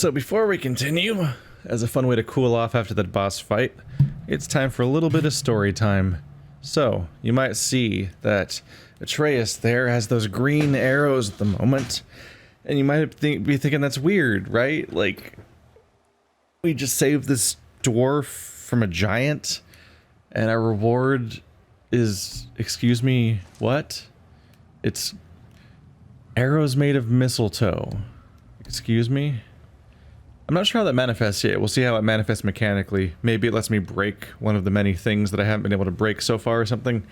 So before we continue, as a fun way to cool off after that boss fight, it's time for a little bit of story time. So, you might see that Atreus there has those green arrows at the moment, and you might be thinking that's weird, right? Like, we just saved this dwarf from a giant, and our reward is, excuse me, what? It's arrows made of mistletoe. Excuse me? I'm not sure how that manifests yet. We'll see how it manifests mechanically. Maybe it lets me break one of the many things that I haven't been able to break so far or something.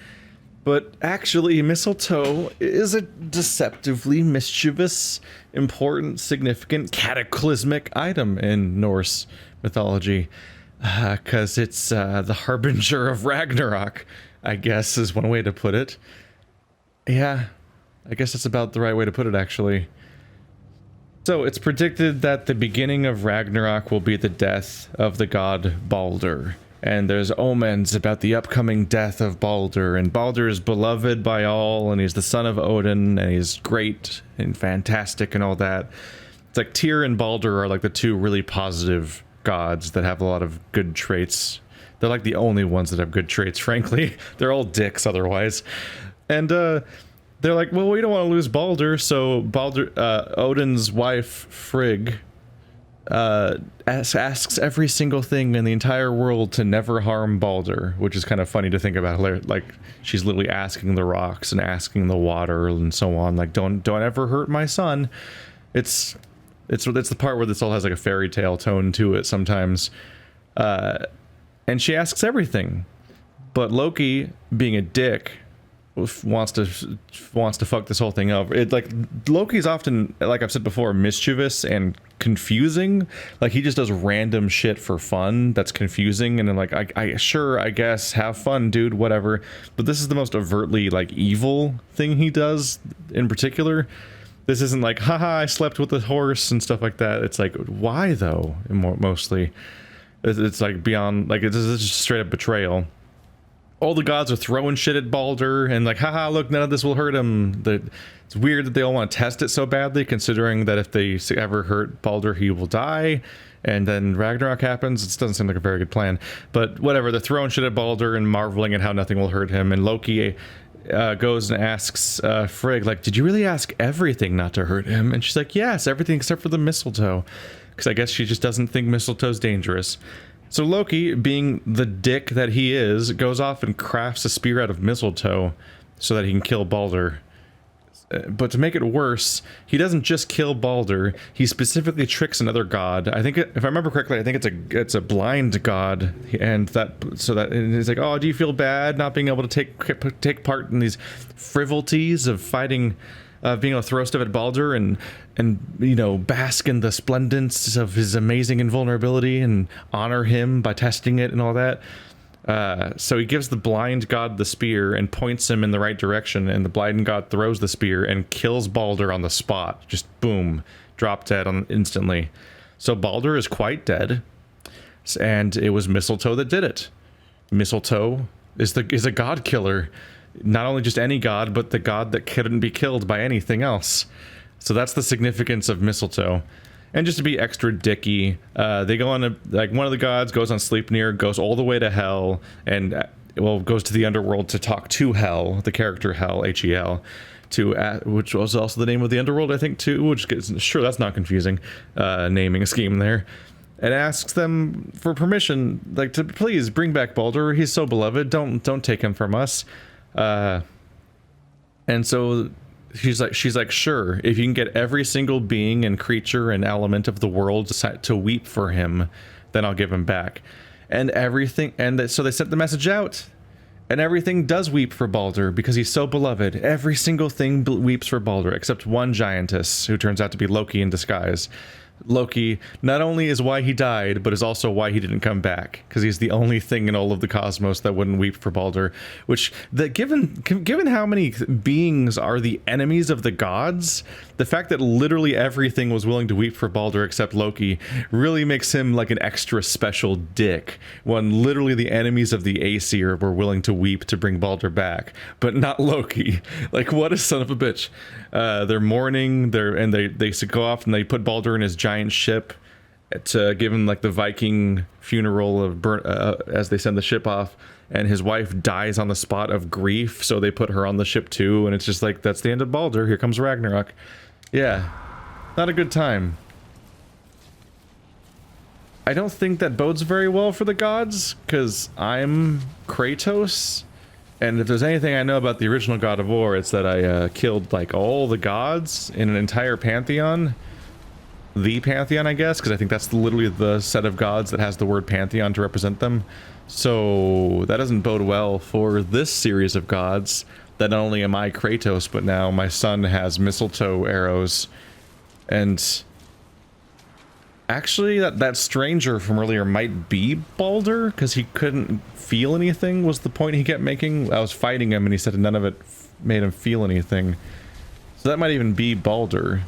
But actually, mistletoe is a deceptively mischievous, important, significant, cataclysmic item in Norse mythology. Because it's the harbinger of Ragnarok, I guess is one way to put it. Yeah, I guess that's about the right way to put it, actually. So it's predicted that the beginning of Ragnarok will be the death of the god Balder. And there's omens about the upcoming death of Balder. And Balder is beloved by all, and he's the son of Odin, and he's great and fantastic and all that. It's like Tyr and Balder are like the two really positive gods that have a lot of good traits. They're like the only ones that have good traits, frankly. They're all dicks otherwise. And, they're like, well, we don't want to lose Balder, so Balder, Odin's wife, Frigg, asks every single thing in the entire world to never harm Balder, which is kind of funny to think about. Like, she's literally asking the rocks and asking the water and so on, like, don't ever hurt my son. It's the part where this all has like a fairy tale tone to it sometimes. And she asks everything. But Loki, being a dick, wants to fuck this whole thing up. It, like, Loki's often, like I've said before, mischievous and confusing. Like, he just does random shit for fun that's confusing, and then like, I guess, have fun, dude, whatever. But this is the most overtly, like, evil thing he does in particular. This isn't like, haha, I slept with a horse and stuff like that. It's like, why though? Mostly it's like beyond, like, it's just straight up betrayal. All the gods are throwing shit at Balder, and like, haha, look, none of this will hurt him. It's weird that they all want to test it so badly, considering that if they ever hurt Balder, he will die, and then Ragnarok happens. It doesn't seem like a very good plan, but whatever. They're throwing shit at Balder and marveling at how nothing will hurt him, and Loki goes and asks Frigg, like, did you really ask everything not to hurt him? And she's like, yes, everything except for the mistletoe, because I guess she just doesn't think mistletoe's dangerous. So Loki, being the dick that he is, goes off and crafts a spear out of mistletoe so that he can kill Balder. But to make it worse, he doesn't just kill Balder, he specifically tricks another god. I think, if I remember correctly, I think it's a blind god, and and he's like, oh, do you feel bad not being able to take part in these frivolities of fighting, being able to throw stuff at Balder and you know, bask in the splendence of his amazing invulnerability and honor him by testing it and all that. So he gives the blind god the spear and points him in the right direction, and the blind god throws the spear and kills Balder on the spot. Just boom, drop dead instantly. So Balder is quite dead, and it was mistletoe that did it. Mistletoe is a god killer. Not only just any god, but the god that couldn't be killed by anything else. So that's the significance of mistletoe. And just to be extra dicky, they go on like, one of the gods goes on Sleipnir, goes all the way to hell, and goes to the underworld to talk to Hel, the character Hel, Hel, which was also the name of the underworld, I think, too. Which is, sure, that's not confusing, naming a scheme there. And asks them for permission, like, to please bring back Balder. He's so beloved. Don't take him from us. And so she's like, sure, if you can get every single being and creature and element of the world to weep for him, then I'll give him back. And everything, so they sent the message out, and everything does weep for Balder because he's so beloved. Every single thing weeps for Balder, except one giantess who turns out to be Loki in disguise. Loki not only is why he died, but is also why he didn't come back, because he's the only thing in all of the cosmos that wouldn't weep for Balder. Which, given how many beings are the enemies of the gods, the fact that literally everything was willing to weep for Balder except Loki really makes him like an extra special dick, when literally the enemies of the Aesir were willing to weep to bring Balder back, but not Loki. Like, what a son of a bitch. They're mourning, they go off and they put Balder in his giant ship, to give him like the Viking funeral of as they send the ship off, and his wife dies on the spot of grief, so they put her on the ship too, and it's just like, that's the end of Baldur, here comes Ragnarok. Yeah, not a good time. I don't think that bodes very well for the gods, because I'm Kratos, and if there's anything I know about the original God of War, it's that I killed like all the gods in an entire pantheon. The pantheon, I guess, because I think that's literally the set of gods that has the word pantheon to represent them. So that doesn't bode well for this series of gods, that not only am I Kratos, but now my son has mistletoe arrows. And actually, that stranger from earlier might be Baldur, because he couldn't feel anything, was the point he kept making. I was fighting him and he said none of it made him feel anything. So that might even be Baldur,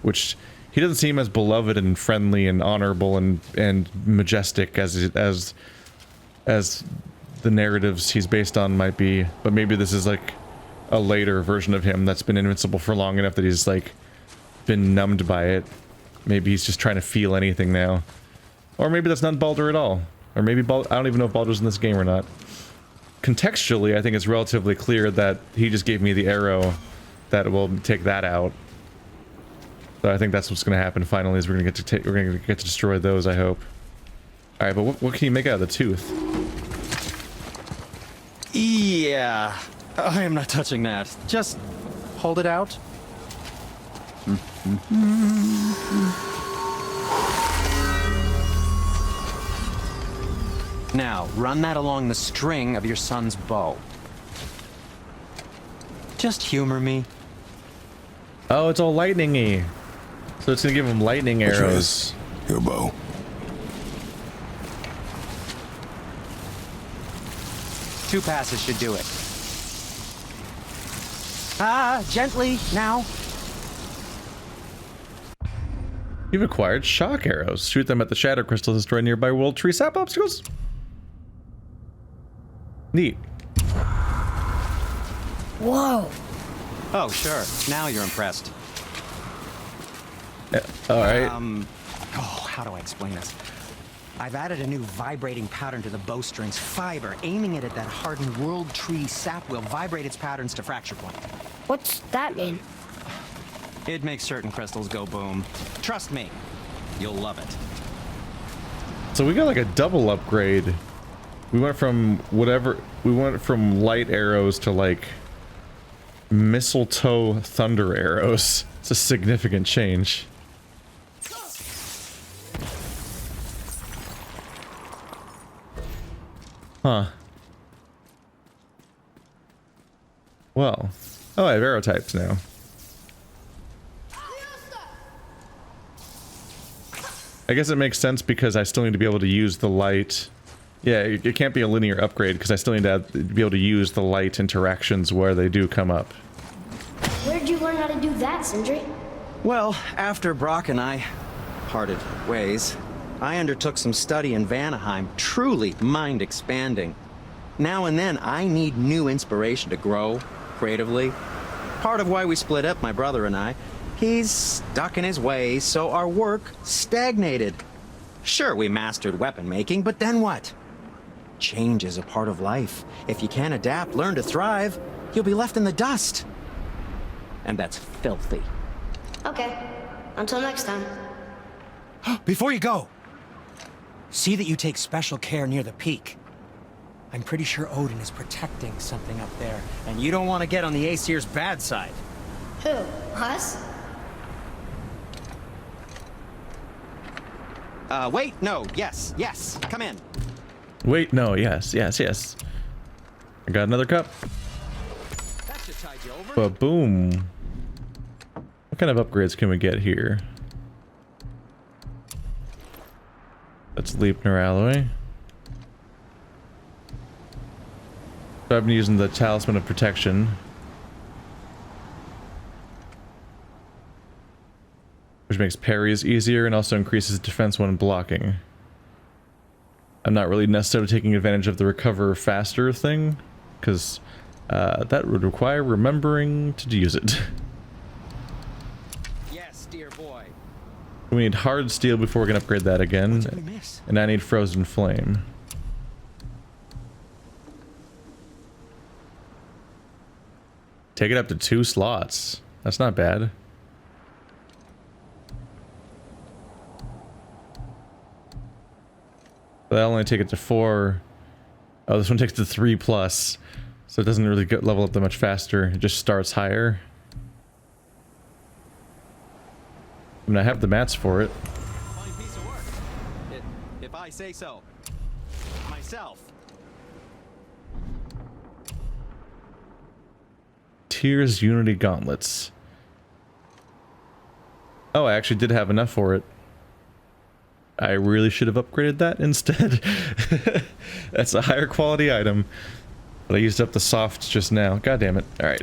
which... he doesn't seem as beloved and friendly and honorable and majestic as the narratives he's based on might be. But maybe this is like a later version of him that's been invincible for long enough that he's like been numbed by it. Maybe he's just trying to feel anything now. Or maybe that's not Baldur at all. Or maybe I don't even know if Baldur's in this game or not. Contextually, I think it's relatively clear that he just gave me the arrow that will take that out. So I think that's what's going to happen finally, is we're going to get to destroy those, I hope. All right, but what can you make out of the tooth? Yeah, I am not touching that. Just hold it out. Now, run that along the string of your son's bow. Just humor me. Oh, it's all lightning-y. So it's gonna give him lightning arrows. Your bow. Two passes should do it. Gently, now. You've acquired shock arrows. Shoot them at the shadow crystals, destroy nearby world tree sap obstacles. Neat. Whoa. Oh, sure. Now you're impressed. Alright. How do I explain this? I've added a new vibrating pattern to the bowstring's fiber. Aiming it at that hardened world tree sap will vibrate its patterns to fracture point. What's that mean? It makes certain crystals go boom. Trust me, you'll love it. So we got like a double upgrade. We went from light arrows to like mistletoe thunder arrows. It's a significant change. Huh. Well. Oh, I have arrow types now. I guess it makes sense because I still need to be able to use the light. Yeah, it can't be a linear upgrade because I still need to be able to use the light interactions where they do come up. Where'd you learn how to do that, Sindri? Well, after Brock and I parted ways, I undertook some study in Vanaheim, truly mind-expanding. Now and then, I need new inspiration to grow creatively. Part of why we split up, my brother and I. He's stuck in his ways, so our work stagnated. Sure, we mastered weapon making, but then what? Change is a part of life. If you can't adapt, learn to thrive, you'll be left in the dust. And that's filthy. Okay. Until next time. Before you go, see that you take special care near the peak. I'm pretty sure Odin is protecting something up there. And you don't want to get on the Aesir's bad side. Who? Us? Wait, no, yes, come in. Wait, no, yes. I got another cup. That should tide you over. But boom. What kind of upgrades can we get here? That's Leapner alloy. So I've been using the Talisman of Protection, which makes parries easier and also increases defense when blocking. I'm not really necessarily taking advantage of the recover faster thing, because that would require remembering to use it. Yes, dear boy. We need hard steel before we can upgrade that again. What did we miss? And I need frozen flame. Take it up to 2 slots. That's not bad. That'll only take it to 4. Oh, this one takes it to 3+. So it doesn't really level up that much faster. It just starts higher. I mean, I have the mats for it. Fine piece of work. If I say so. Myself. Tears Unity Gauntlets. Oh, I actually did have enough for it. I really should have upgraded that instead. That's a higher quality item. But I used up the softs just now. God damn it. Alright.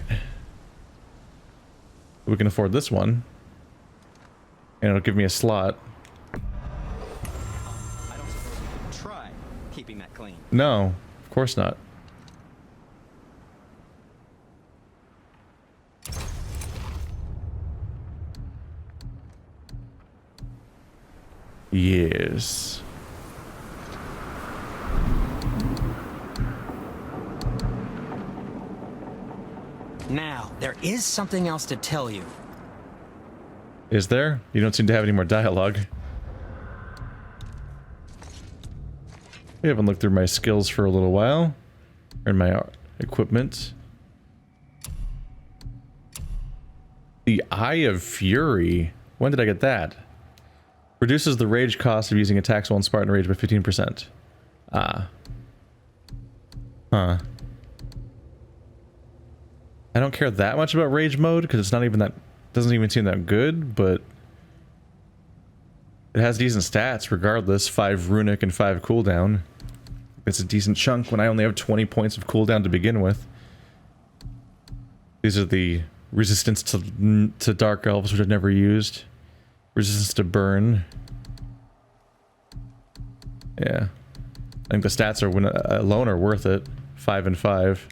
We can afford this one. And it'll give me a slot. I don't suppose we could try keeping that clean. No, of course not. Yes. Now, there is something else to tell you. Is there? You don't seem to have any more dialogue. We haven't looked through my skills for a little while. And my equipment. The Eye of Fury. When did I get that? Reduces the rage cost of using attacks while in Spartan Rage by 15%. Ah. Huh. I don't care that much about rage mode because it's not even that, doesn't even seem that good, but it has decent stats regardless. 5 runic and 5 cooldown. It's a decent chunk when I only have 20 points of cooldown to begin with. These are the resistance to dark elves, which I've never used. Resistance to burn. Yeah. I think the stats are alone are worth it. 5 and 5.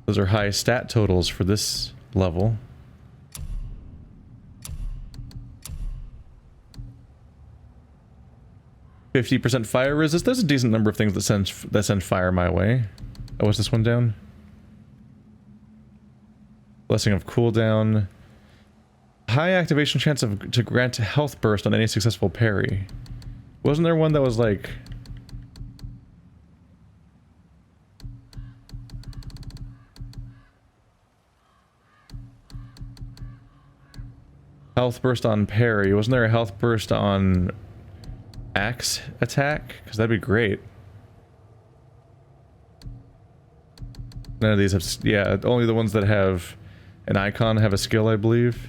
Those are high stat totals for this level. %fire resist. There's a decent number of things that send fire my way. Oh, what's this one down? Blessing of cooldown. High activation chance to grant health burst on any successful parry. Wasn't there one that was like... health burst on parry. Wasn't there a health burst on axe attack? Because that'd be great. None of these have... yeah, only the ones that have an icon have a skill, I believe.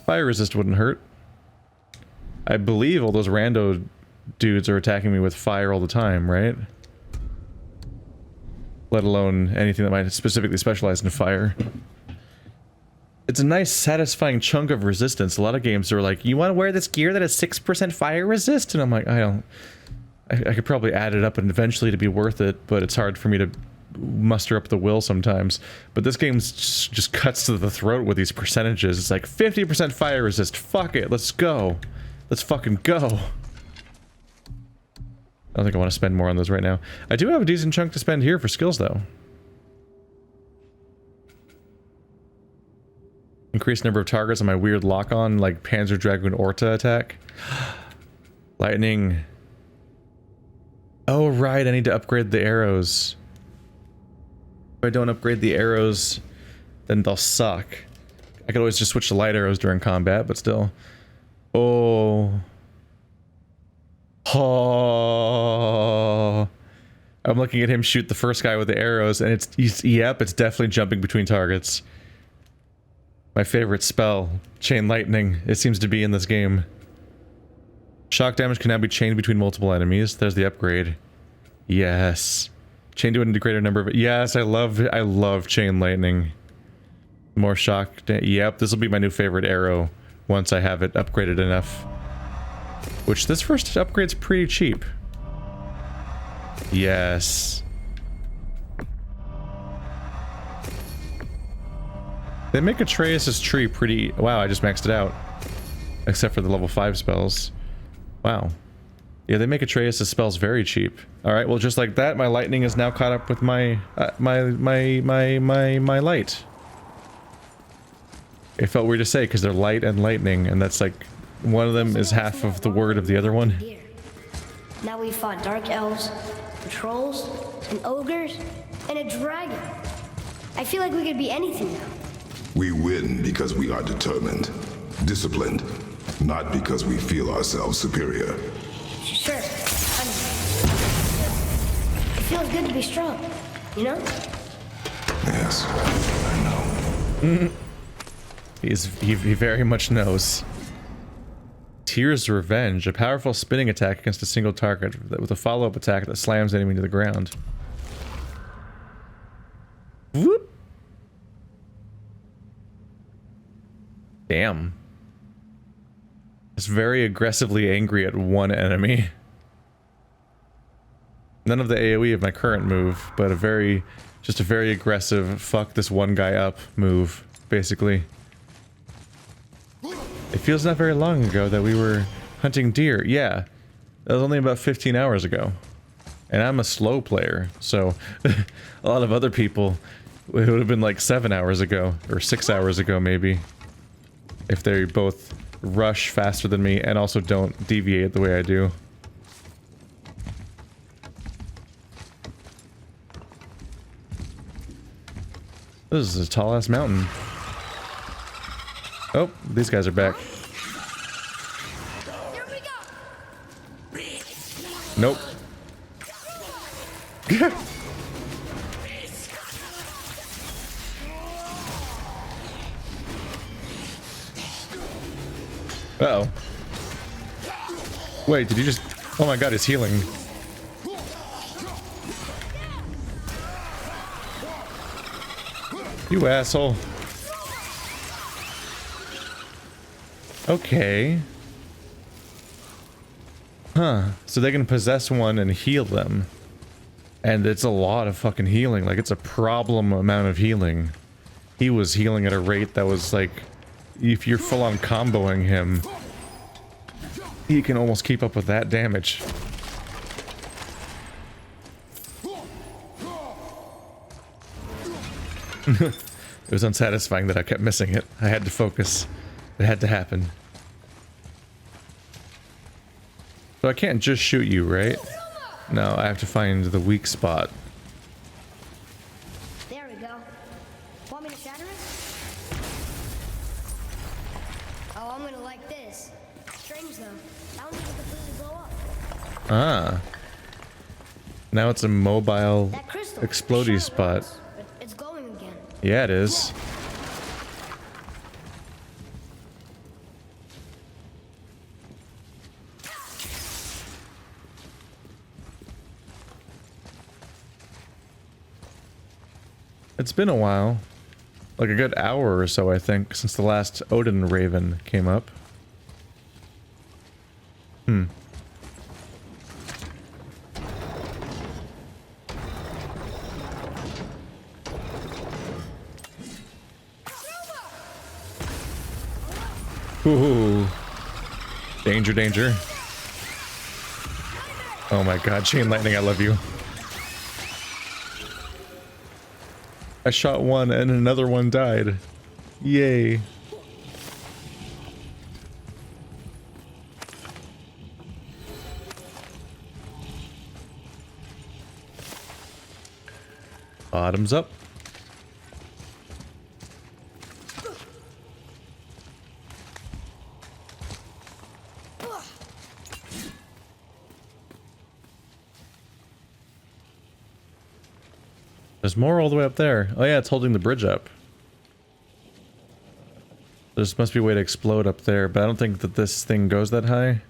Fire resist wouldn't hurt. I believe all those rando dudes are attacking me with fire all the time, right? Let alone anything that might specifically specialize in fire. It's a nice, satisfying chunk of resistance. A lot of games are like, you want to wear this gear that has 6% fire resist? And I'm like, I could probably add it up and eventually to be worth it, but it's hard for me to muster up the will sometimes. But this game just cuts to the throat with these percentages. It's like 50% fire resist. Fuck it, let's go. Let's fucking go. I don't think I want to spend more on those right now. I do have a decent chunk to spend here for skills though. Increased number of targets on my weird lock-on, like Panzer Dragoon Orta attack. Lightning. Oh right, I need to upgrade the arrows. If I don't upgrade the arrows, then they'll suck. I could always just switch to light arrows during combat, but still. Oh. Oh. I'm looking at him shoot the first guy with the arrows, and yep, it's definitely jumping between targets. My favorite spell, Chain Lightning. It seems to be in this game. Shock damage can now be chained between multiple enemies. There's the upgrade. Yes. Chain to a greater number of... yes, I love Chain Lightning. More shock... yep, this will be my new favorite arrow once I have it upgraded enough. Which, this first upgrade's pretty cheap. Yes. They make Atreus' tree pretty... Wow, I just maxed it out. Except for the level 5 spells. Wow. Yeah, they make Atreus' spells very cheap. Alright, well just like that, my lightning is now caught up with my light. It felt weird to say because they're light and lightning, and that's like... One of them is half of the word of the other one. Now we fought dark elves, trolls, and ogres, and a dragon. I feel like we could be anything now. We win because we are determined, disciplined, not because we feel ourselves superior. Sure, it feels good to be strong, you know? Yes, I know. He very much knows. Tears Revenge, a powerful spinning attack against a single target with a follow-up attack that slams the enemy to the ground. Whoop! Damn. It's very aggressively angry at one enemy. None of the AoE of my current move, but just a very aggressive fuck this one guy up move, basically. It feels not very long ago that we were hunting deer. Yeah, that was only about 15 hours ago. And I'm a slow player, so a lot of other people, it would have been like 7 hours ago, or 6 hours ago maybe. If they both rush faster than me and also don't deviate the way I do. This is a tall-ass mountain. Oh, these guys are back. Nope. Uh-oh. Wait, did you just... Oh my god, he's healing. You asshole. Okay. Huh. So they can possess one and heal them. And it's a lot of fucking healing. Like, it's a problem amount of healing. He was healing at a rate that was like... If you're full on comboing him, he can almost keep up with that damage. It was unsatisfying that I kept missing it. I had to focus. It had to happen. So I can't just shoot you, right? No, I have to find the weak spot. There we go. Want me to shatter it? Oh, I'm gonna like this. Strange though. That one didn't completely blow up. Ah. Now it's a mobile That crystal. explodey spot. It's glowing again. Yeah, it is. It's been a while. Like a good hour or so, I think, since the last Odin Raven came up. Hmm. Ooh. Danger, danger. Oh my god, Chain Lightning, I love you. I shot one and another one died. Yay. Bottoms up. There's more all the way up there. Oh yeah, it's holding the bridge up. There must be a way to explode up there, but I don't think that this thing goes that high.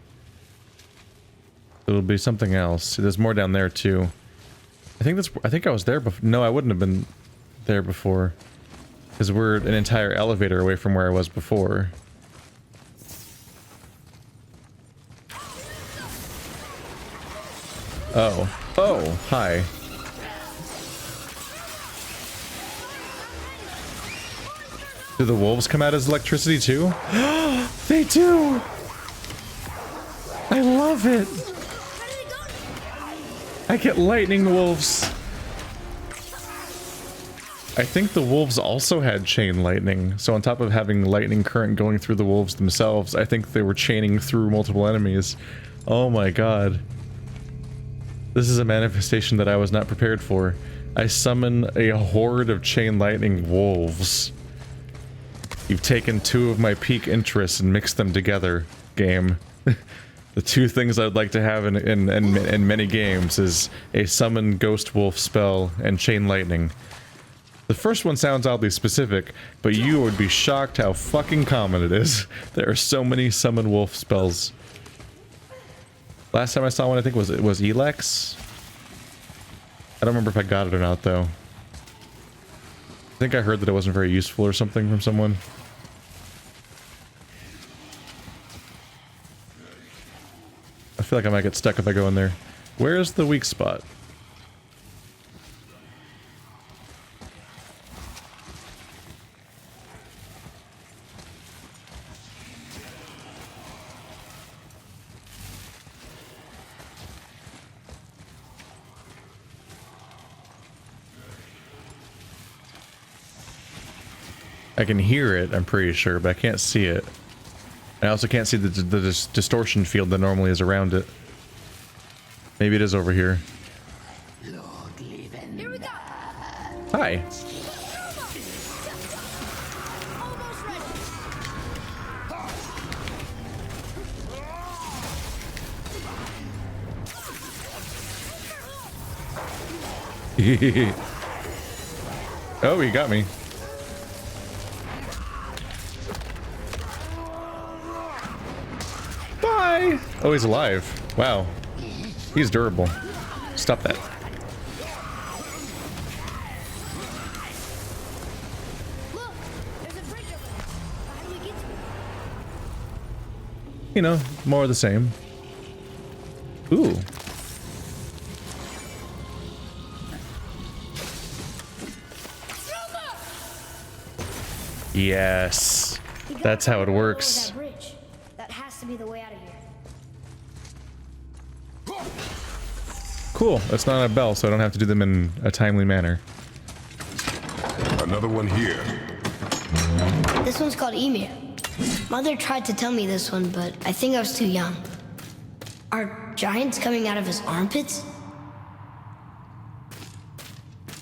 It'll be something else. There's more down there too. I think I was there before. No, I wouldn't have been there before. Because we're an entire elevator away from where I was before. Oh. Oh, hi. Do the wolves come out as electricity too? They do! I love it! I get lightning wolves! I think the wolves also had chain lightning, so on top of having lightning current going through the wolves themselves, I think they were chaining through multiple enemies. Oh my god. This is a manifestation that I was not prepared for. I summon a horde of chain lightning wolves. You've taken two of my peak interests and mixed them together, game. The two things I'd like to have in many games is a summon ghost wolf spell and chain lightning. The first one sounds oddly specific, but you would be shocked how fucking common it is. There are so many summon wolf spells. Last time I saw one, I think it was Elex. I don't remember if I got it or not, though. I think I heard that it wasn't very useful or something from someone. I feel like I might get stuck if I go in there. Where's the weak spot? I can hear it, I'm pretty sure, but I can't see it. I also can't see the distortion field that normally is around it. Maybe it is over here. Here we go. Hi. Oh, he got me. Bye! Oh, he's alive. Wow. He's durable. Stop that. Look, there's a bridge over there. How do we get to it? You know, more of the same. Ooh. Yes. That's how it works. That bridge. That has to be the way out of here. Cool. It's not a bell, so I don't have to do them in a timely manner. Another one here. This one's called Emir. Mother tried to tell me this one, but I think I was too young. Are giants coming out of his armpits?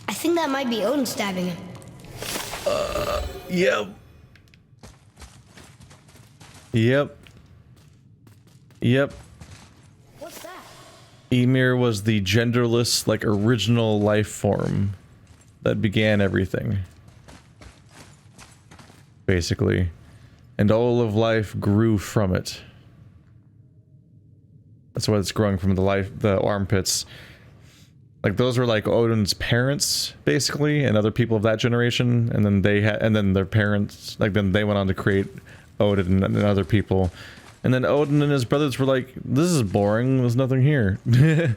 I think that might be Odin stabbing him. Yep. Yep. Yep. What's that? Ymir was the genderless, like, original life form that began everything. Basically. And all of life grew from it. That's why it's growing from the armpits. Like, those were like Odin's parents, basically, and other people of that generation, and then then their parents, like, then they went on to create Odin and other people. And then Odin and his brothers were like, this is boring, there's nothing here. So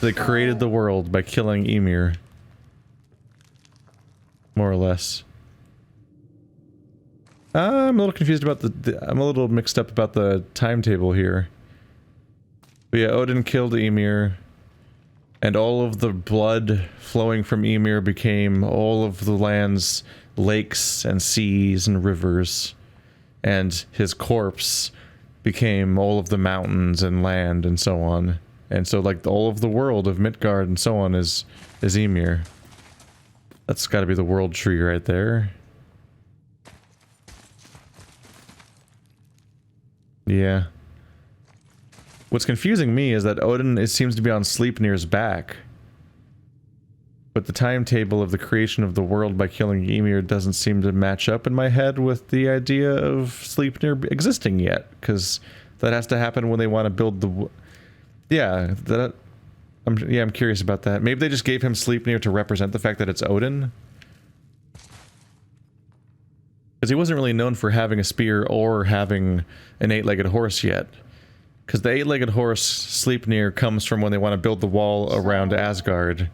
they created the world by killing Ymir. More or less. I'm a little confused about I'm a little mixed up about the timetable here. But yeah, Odin killed Ymir. And all of the blood flowing from Ymir became all of the land's lakes and seas and rivers. And his corpse became all of the mountains and land and so on. And so, like, all of the world of Midgard and so on is Ymir. That's gotta be the world tree right there. Yeah. What's confusing me is that Odin seems to be on Sleipnir's back. But the timetable of the creation of the world by killing Ymir doesn't seem to match up in my head with the idea of Sleipnir existing yet. Because that has to happen when they want to build the... Yeah, I'm curious about that. Maybe they just gave him Sleipnir to represent the fact that it's Odin? Because he wasn't really known for having a spear or having an eight-legged horse yet. Because the eight-legged horse, Sleipnir, comes from when they want to build the wall around Asgard.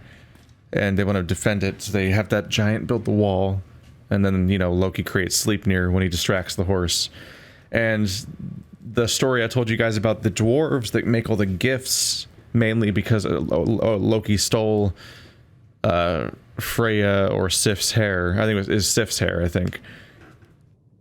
And they want to defend it, so they have that giant build the wall. And then, you know, Loki creates Sleipnir when he distracts the horse. And the story I told you guys about the dwarves that make all the gifts, mainly because Loki stole Freya or Sif's hair. I think it was Sif's hair, I think.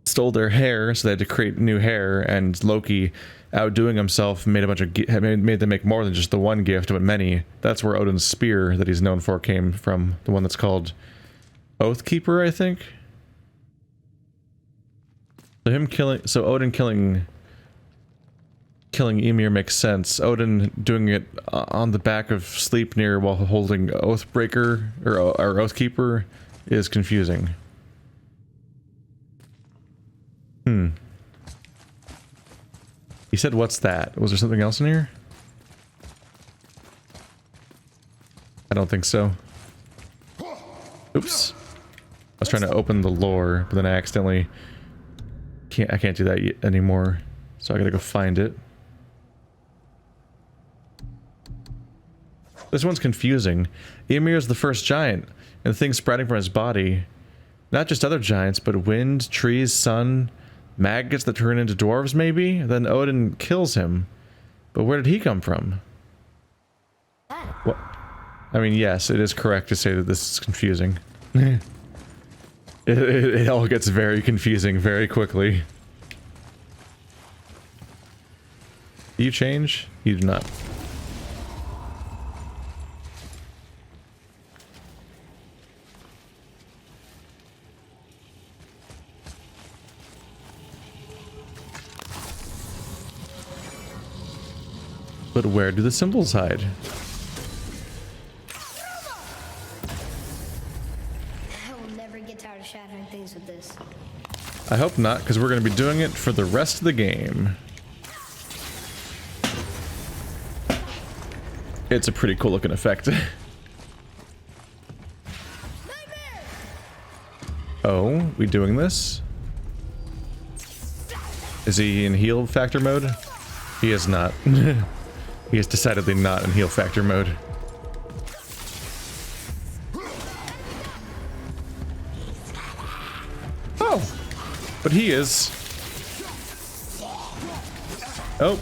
Stole their hair, so they had to create new hair, and Loki, outdoing himself, made a bunch of made them make more than just the one gift, but many. That's where Odin's spear that he's known for came from, the one that's called Oathkeeper, I think. So Odin killing Ymir makes sense. Odin doing it on the back of Sleipnir while holding Oathbreaker or Oathkeeper is confusing. He said, "What's that?" Was there something else in here? I don't think so. Oops. I was trying to open the lore, but then I accidentally I can't do that anymore. So I gotta go find it. This one's confusing. Ymir is the first giant, and the things sprouting from his body. Not just other giants, but wind, trees, sun, maggots that turn into dwarves, maybe? Then Odin kills him. But where did he come from? What? I mean, yes, it is correct to say that this is confusing. It all gets very confusing very quickly. Do you change? You do not. But where do the symbols hide? I will never get tired of shattering things with this. I hope not, because we're going to be doing it for the rest of the game. It's a pretty cool looking effect. Oh, we doing this? Is he in heal factor mode? He is not. He is decidedly not in heal factor mode. Oh! But he is. Oh.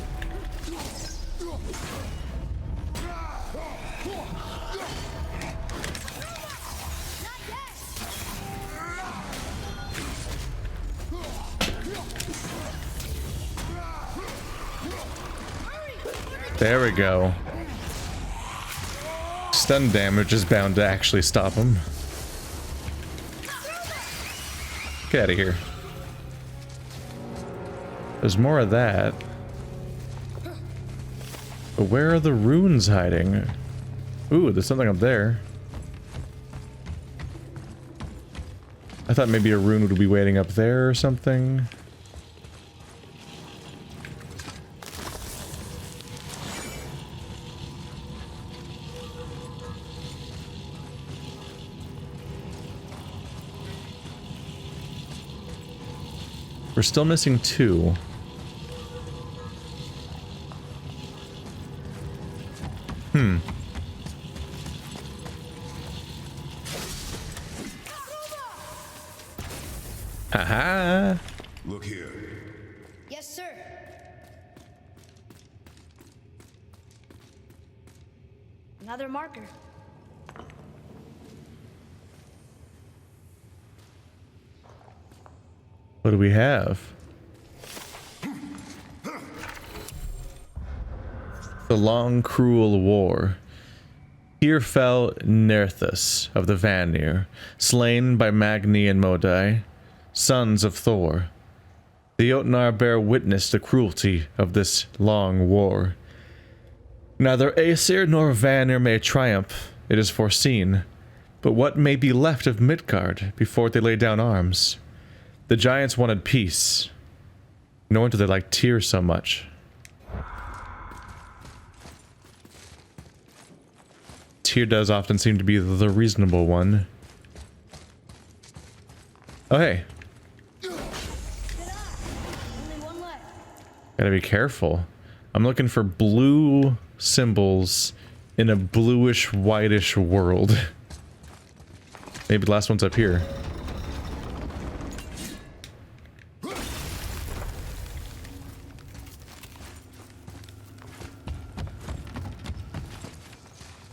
There we go. Stun damage is bound to actually stop him. Get out of here. There's more of that. But where are the runes hiding? Ooh, there's something up there. I thought maybe a rune would be waiting up there or something. We're still missing 2. Haha. Look here. Yes, sir. Another marker. What do we have? The long, cruel war. Here fell Nerthus of the Vanir, slain by Magni and Modai, sons of Thor. The Jotnar bear witness the cruelty of this long war. Neither Aesir nor Vanir may triumph, it is foreseen, but what may be left of Midgard before they lay down arms? The giants wanted peace. No wonder they like Tyr so much. Tyr does often seem to be the reasonable one. Oh, hey. Gotta be careful. I'm looking for blue symbols in a bluish, whitish world. Maybe the last one's up here.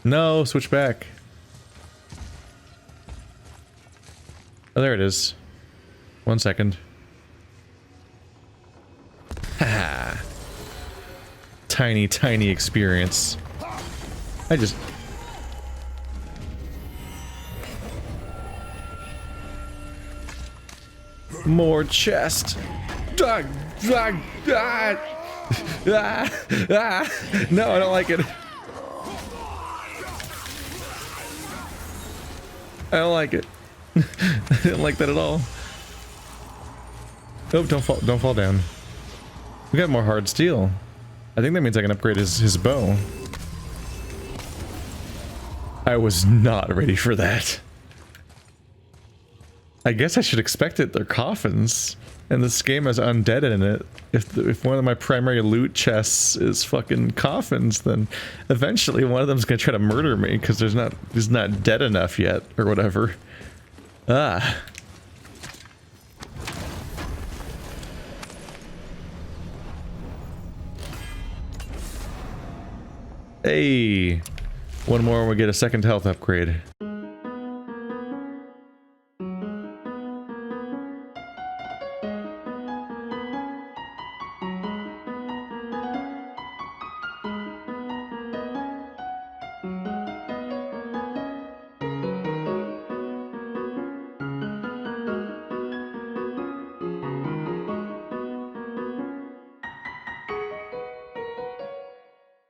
No, switch back. Oh, there it is. 1 second. Haha. Tiny, tiny experience. I just... More chest. No, I don't like it. I don't like it. I didn't like that at all. Oh, don't fall down. We got more hard steel. I think that means I can upgrade his bow. I was not ready for that. I guess I should expect it. They're coffins. And this game has undead in it. If one of my primary loot chests is fucking coffins, then eventually one of them's gonna try to murder me because he's not dead enough yet or whatever. Ah. Hey. One more and we get a second health upgrade.